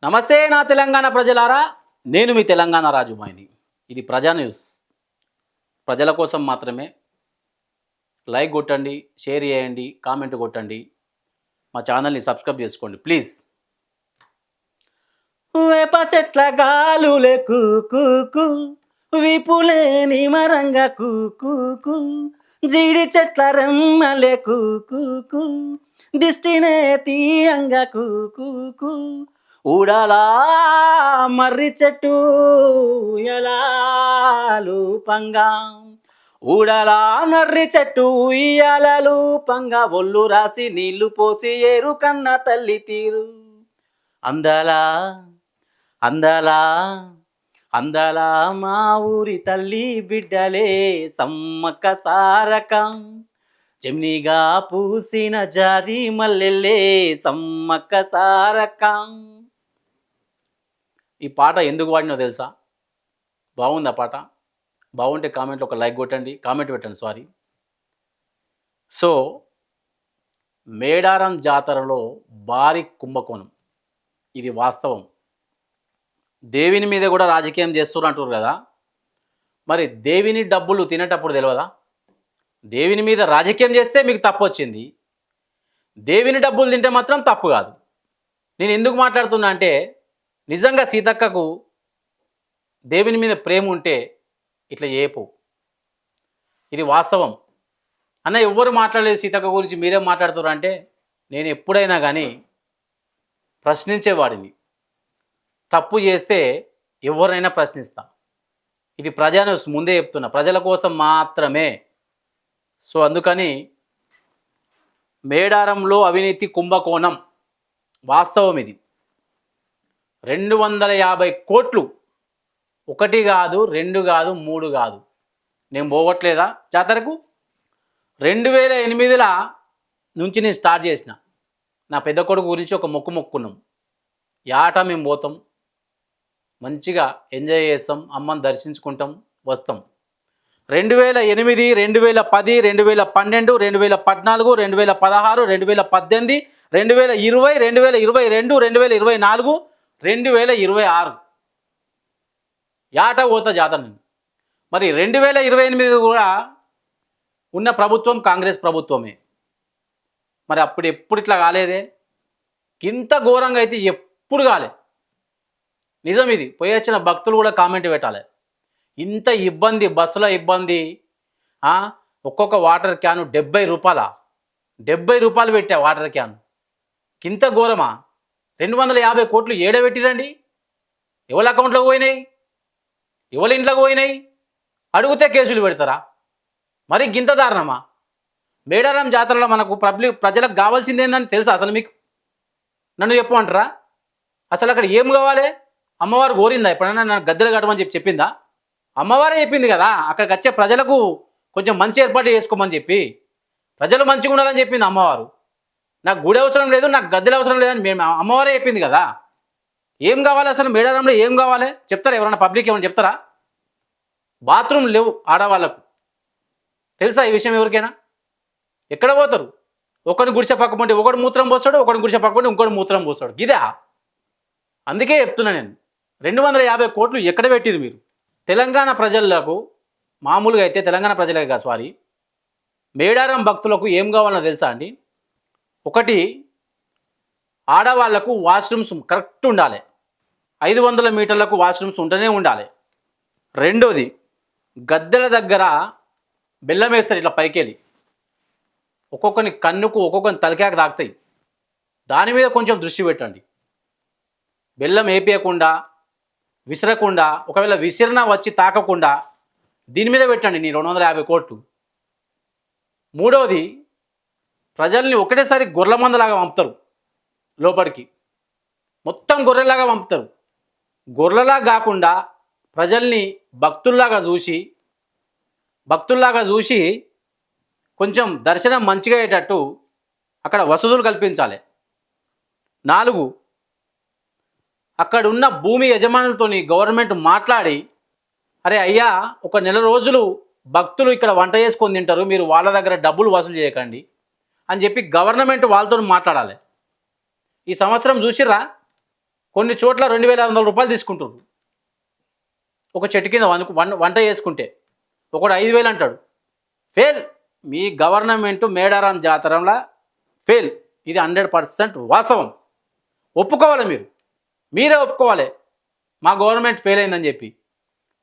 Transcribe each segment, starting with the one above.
నమస్తే నా తెలంగాణ ప్రజలారా, నేను మీ తెలంగాణ రాజుమాయిని. ఇది ప్రజా న్యూస్. ప్రజల కోసం మాత్రమే. లైక్ కొట్టండి, షేర్ చేయండి, కామెంట్ కొట్టండి, మా ఛానల్ని సబ్స్క్రైబ్ చేసుకోండి ప్లీజ్. వేప చెట్ల గాలులే కూకు, విపులేని మరంగ కూకు, జీడి చెట్ల రెమ్మలే కూకు, దిష్టినే తీయంగ కూకు, ఊడలా మర్రి చెట్టు ఎలాలు పంగా, ఊడలా మర్రి చెట్టు ఉయ్యాలలు పంగ, ఒళ్ళు రాసి నీళ్లు పోసి ఏరు కన్న తల్లి తీరు, అందలా అందలా అందలా మా ఊరి తల్లి బిడ్డలే సమ్మక్క సారక, జమ్నిగా పూసిన జాజి మల్లెల్లే సమ్మక్క సారక. ఈ పాట ఎందుకు పాడినో తెలుసా? బాగుంది ఆ పాట. బాగుంటే కామెంట్లో ఒక లైక్ కొట్టండి, కామెంట్ పెట్టండి. సారీ. సో మేడారం జాతరలో భారీ కుంభకోణం, ఇది వాస్తవం. దేవిని మీద కూడా రాజకీయం చేస్తున్నారు అంటారు కదా, మరి దేవిని డబ్బులు తినేటప్పుడు తెలియదా? దేవిని మీద రాజకీయం చేస్తే మీకు తప్పు వచ్చింది, దేవిని డబ్బులు తింటే మాత్రం తప్పు కాదు. నేను ఎందుకు మాట్లాడుతున్నా అంటే, నిజంగా సీతక్కకు దేవిని మీద ప్రేమ ఉంటే ఇట్లా ఏపు, ఇది వాస్తవం. అన్న ఎవ్వరు మాట్లాడలేదు సీతక్క గురించి, మీరేం మాట్లాడుతున్నారు అంటే, నేను ఎప్పుడైనా కానీ ప్రశ్నించేవాడిని. తప్పు చేస్తే ఎవరైనా ప్రశ్నిస్తా. ఇది ప్రజాను ముందే చెప్తున్నా, ప్రజల కోసం మాత్రమే. సో అందుకని మేడారంలో అవినీతి కుంభకోణం వాస్తవం. ఇది 250 కోట్లు, ఒకటి కాదు, రెండు కాదు, మూడు కాదు. నేను పోవట్లేదా జాతరకు? 2008 నుంచి నేను స్టార్ట్ చేసిన. నా పెద్ద కొడుకు గురించి ఒక మొక్కున్నాం. యాట మేము పోతాం, మంచిగా ఎంజాయ్ చేస్తాం, అమ్మని దర్శించుకుంటాం, వస్తాం. 2008, 2010, 2012, 2014, 2016, 2018, 2020, 2022, 2024, 2026 యాట పోత జాతర. మరి 2028 కూడా ఉన్న ప్రభుత్వం కాంగ్రెస్ ప్రభుత్వమే. మరి అప్పుడు ఎప్పుడు ఇట్లా కాలేదే? ఇంత ఘోరంగా అయితే ఎప్పుడు కాలే. నిజం ఇది. పోయి వచ్చిన భక్తులు కూడా కామెంట్ పెట్టాలి. ఇంత ఇబ్బంది, బస్సుల ఇబ్బంది. ఒక్కొక్క వాటర్ క్యాను 70 రూపాయల, 70 రూపాయలు పెట్టా వాటర్ క్యాన్. ఇంత ఘోరమా? 250 కోట్లు ఏడబెట్టిరండి. ఎవరి అకౌంట్లోకి పోయినాయి, ఎవరి ఇంట్లోకి పోయినాయి? అడిగితే కేసులు పెడతారా? మరి గింత దారుణమా? మేడారం జాతరలో మనకు ప్రజలకు కావాల్సింది ఏందని తెలుసా అసలు మీకు? నన్ను చెప్పమంటారా? అసలు అక్కడ ఏం కావాలి? అమ్మవారు కోరిందా ఎప్పుడైనా నాకు గద్దెలు కట్టమని చెప్పిందా? అమ్మవారే చెప్పింది కదా, అక్కడికి వచ్చే ప్రజలకు కొంచెం మంచి ఏర్పాటు చేసుకోమని చెప్పి, ప్రజలు మంచిగా ఉండాలని చెప్పింది అమ్మవారు. నాకు గుడి అవసరం లేదు, నాకు గద్దెలు అవసరం లేదని మేము అమ్మవారే చెప్పింది కదా. ఏం కావాలి అసలు మేడారంలో? ఏం కావాలి చెప్తారా? ఎవరైనా పబ్లిక్ ఏమైనా చెప్తారా? బాత్రూమ్ లేవు ఆడవాళ్ళకు. తెలుసా ఈ విషయం ఎవరికైనా? ఎక్కడ పోతారు? ఒకరిని గుడిసె పక్కకుంటే ఒకడు మూత్రం పోస్తాడు, ఒకరిని గుడిసె పక్కకుంటే ఇంకోటి మూత్రం పోస్తాడు. ఇదా? అందుకే చెప్తున్నా నేను, 250 కోట్లు ఎక్కడ పెట్టిరు మీరు? తెలంగాణ ప్రజలకు మామూలుగా అయితే, తెలంగాణ ప్రజలకే కాదు సారీ, మేడారం భక్తులకు ఏం కావాలో తెలుసా అండి? ఒకటి, ఆడవాళ్లకు వాష్రూమ్స్ కరెక్ట్ ఉండాలి, 500 మీటర్లకు వాష్రూమ్స్ ఉంటూనే ఉండాలి. రెండోది, గద్దెల దగ్గర బెల్లం వేస్తారు ఇట్లా పైకెళ్ళి, ఒక్కొక్కని కన్నుకు ఒక్కొక్కని తలకాకు తాకుతాయి. దాని మీద కొంచెం దృష్టి పెట్టండి. బెల్లం వేపేయకుండా, విసరకుండా, ఒకవేళ విసిరినా వచ్చి తాకకుండా దీని మీద పెట్టండి నీ 250 కోట్లు. మూడవది, ప్రజల్ని ఒకటేసారి గొర్రెల మందలాగా పంపుతారు లోపలికి, మొత్తం గొర్రెలాగా పంపుతారు. గొర్రెలా కాకుండా ప్రజల్ని భక్తుల్లాగా చూసి కొంచెం దర్శనం మంచిగా అయ్యేటట్టు అక్కడ వసతులు కల్పించాలి. 4, అక్కడ ఉన్న భూమి యజమానులతోని గవర్నమెంట్ మాట్లాడి, అరే అయ్యా, ఒక నెల రోజులు భక్తులు ఇక్కడ వంట చేసుకొని తింటారు, మీరు వాళ్ళ దగ్గర డబ్బులు వసూలు చేయకండి అని చెప్పి గవర్నమెంట్ వాళ్ళతో మాట్లాడాలి. ఈ సంవత్సరం చూసిర్రా కొన్ని చోట్ల 2,500 తీసుకుంటారు ఒక చెట్టు కింద వంట చేసుకుంటే. ఒకడు 5,000 అంటాడు. ఫెయిల్. మీ గవర్నమెంట్ మేడారం జాతరలో ఫెయిల్. ఇది 100% వాస్తవం. ఒప్పుకోవాలి మీరే ఒప్పుకోవాలి మా గవర్నమెంట్ ఫెయిల్ అయిందని చెప్పి.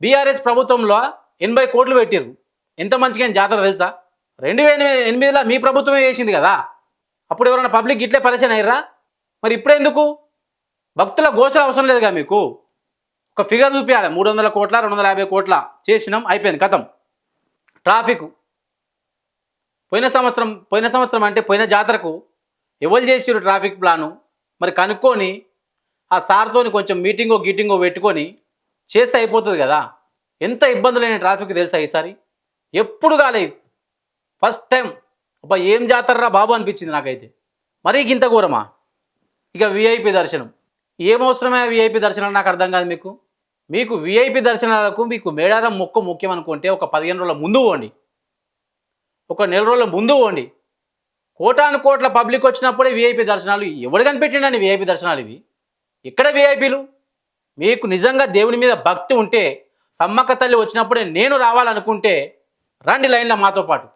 బీఆర్ఎస్ ప్రభుత్వంలో 80 కోట్లు పెట్టిర్రు. ఎంత మంచిగా జాతర తెలుసా? 2008లో మీ ప్రభుత్వమే చేసింది కదా. అప్పుడు ఎవరైనా పబ్లిక్ ఇట్లే పరిచయం అయ్యారా? మరి ఇప్పుడెందుకు? భక్తుల గోచర అవసరం లేదుగా మీకు. ఒక ఫిగర్ చూపించాలి. 300 కోట్ల 250 కోట్ల చేసినాం, అయిపోయింది, కథం. ట్రాఫిక్ పోయిన సంవత్సరం అంటే పోయిన జాతరకు ఎవరు చేసిరు ట్రాఫిక్ ప్లాను? మరి కనుక్కొని ఆ సార్తోని కొంచెం మీటింగో పెట్టుకొని చేస్తే అయిపోతుంది కదా. ఎంత ఇబ్బందులైన ట్రాఫిక్ తెలుసా ఈసారి? ఎప్పుడు కాలేదు, ఫస్ట్ టైం. అబ్బా ఏం జాతరరా బాబు అనిపించింది నాకైతే. మరీ ఇంత ఘోరమా? ఇక విఐపి దర్శనం. ఏమవసరమే విఐపి దర్శనం నాకు అర్థం కాదు. మీకు విఐపి దర్శనాలకు మీకు మేడారం మొక్కు ముఖ్యం అనుకుంటే ఒక 15 రోజుల ముందు పోండి, ఒక నెల రోజుల ముందు పోండి. కోటాను కోట్ల పబ్లిక్ వచ్చినప్పుడే విఐపి దర్శనాలు. ఎవడు కనిపెట్టిండని విఐపి దర్శనాలు ఇవి? ఎక్కడ విఐపీలు? మీకు నిజంగా దేవుని మీద భక్తి ఉంటే, సమ్మక్క తల్లి వచ్చినప్పుడే నేను రావాలనుకుంటే రండి లైన్లో మాతో పాటు,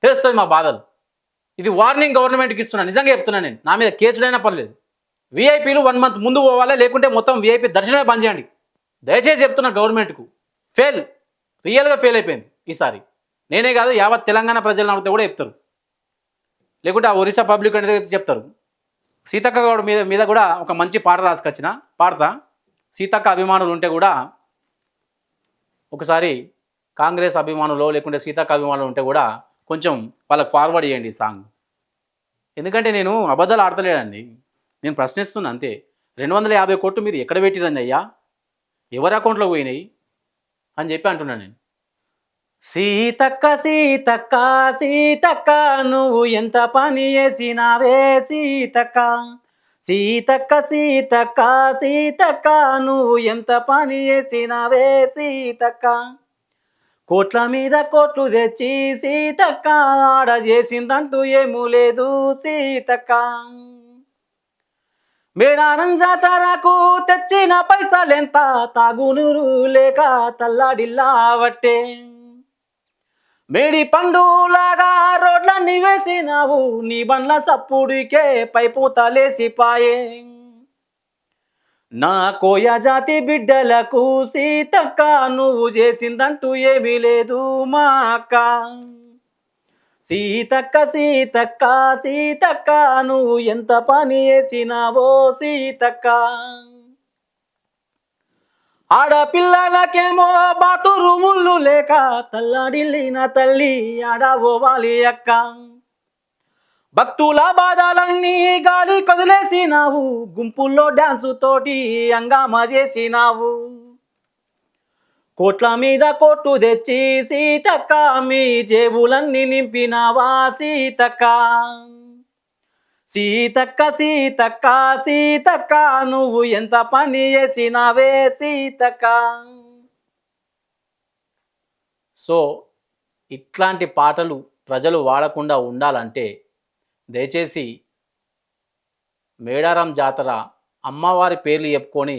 తెలుస్తుంది మా బాధలు. ఇది వార్నింగ్ గవర్నమెంట్కి ఇస్తున్నా, నిజంగా చెప్తున్నా నేను. నా మీద కేసులైనా పర్లేదు. విఐపీలు 1 మంత్ ముందు పోవాలా, లేకుంటే మొత్తం విఐపి దర్శనమే బంద్ చేయండి. దయచేసి చెప్తున్నా గవర్నమెంట్కు. ఫెయిల్, రియల్గా ఫెయిల్ అయిపోయింది ఈసారి. నేనే కాదు, యావత్ తెలంగాణ ప్రజలను అడిగితే కూడా చెప్తారు. లేకుంటే ఆ ఒరిస్సా పబ్లిక్ అనేది చెప్తారు. సీతక్క గౌడ్ మీద కూడా ఒక మంచి పాట రాసుకొచ్చిన, పాడతా. సీతక్క అభిమానులు ఉంటే కూడా ఒకసారి కాంగ్రెస్ అభిమానులు లేకుంటే సీతక్క అభిమానులు ఉంటే కూడా కొంచెం వాళ్ళకి ఫార్వర్డ్ చేయండి ఈ సాంగ్. ఎందుకంటే నేను అబద్ధాలు ఆడతలేనండి, నేను ప్రశ్నిస్తున్నా అంతే. 250 కోట్లు మీరు ఎక్కడ పెట్టిరండి అయ్యా? ఎవరి అకౌంట్లో పోయినాయి అని చెప్పి అంటున్నాను నేను. సీతక్క సీతక్క సీతక్క నువ్వు ఎంత పని చేసినావే సీతక్క. సీతక్క సీతక్క సీతక్క నువ్వు ఎంత పని చేసినావే సీతక్క. కోట్ల మీద కోట్లు తెచ్చి సీతక్క ఆడ చేసిందంటూ ఏమూ లేదు సీతక్క. మేడారం జాతరకు తెచ్చిన పైసలెంత, తాగునూరు లేక తల్లాడిల్లావట్టే. మేడి పండులాగా రోడ్లన్నీ వేసినావు, నీ బండ్ల సప్పుడికే పైపూతలేసిపాయే. నా కోయ జాతి బిడ్డలకు సీతక్క నువ్వు చేసిందంటూ ఏమీ లేదు మా అక్క. సీతక్క సీతక్క సీతక్క నువ్వు ఎంత పని చేసినావో సీతక్క. ఆడపిల్లలకేమో బాతురూములు లేక తల్లాడిల్లిన తల్లి ఆడవోవాలి అక్క. భక్తుల బాధలన్నీ గాలి కదిలేసినావు, గుంపుల్లో డ్యాన్సు తోటి హంగామా చేసినావు. కోట్ల మీద కోట్లు తెచ్చి సీతక్క మీ జేబులన్నీ నింపినావా సీతక్క. సీతక్క సీతక్క సీతక్క నువ్వు ఎంత పని చేసినావే సీతక్క. సో ఇట్లాంటి పాటలు ప్రజలు వాడకుండా ఉండాలంటే దయచేసి మేడారం జాతర అమ్మవారి పేర్లు చెప్పుకొని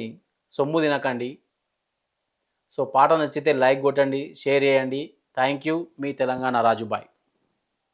సొమ్ము తినకండి. సో పాట నచ్చితే లైక్ కొట్టండి, షేర్ చేయండి. Thank you, me Telangana Rajubhai.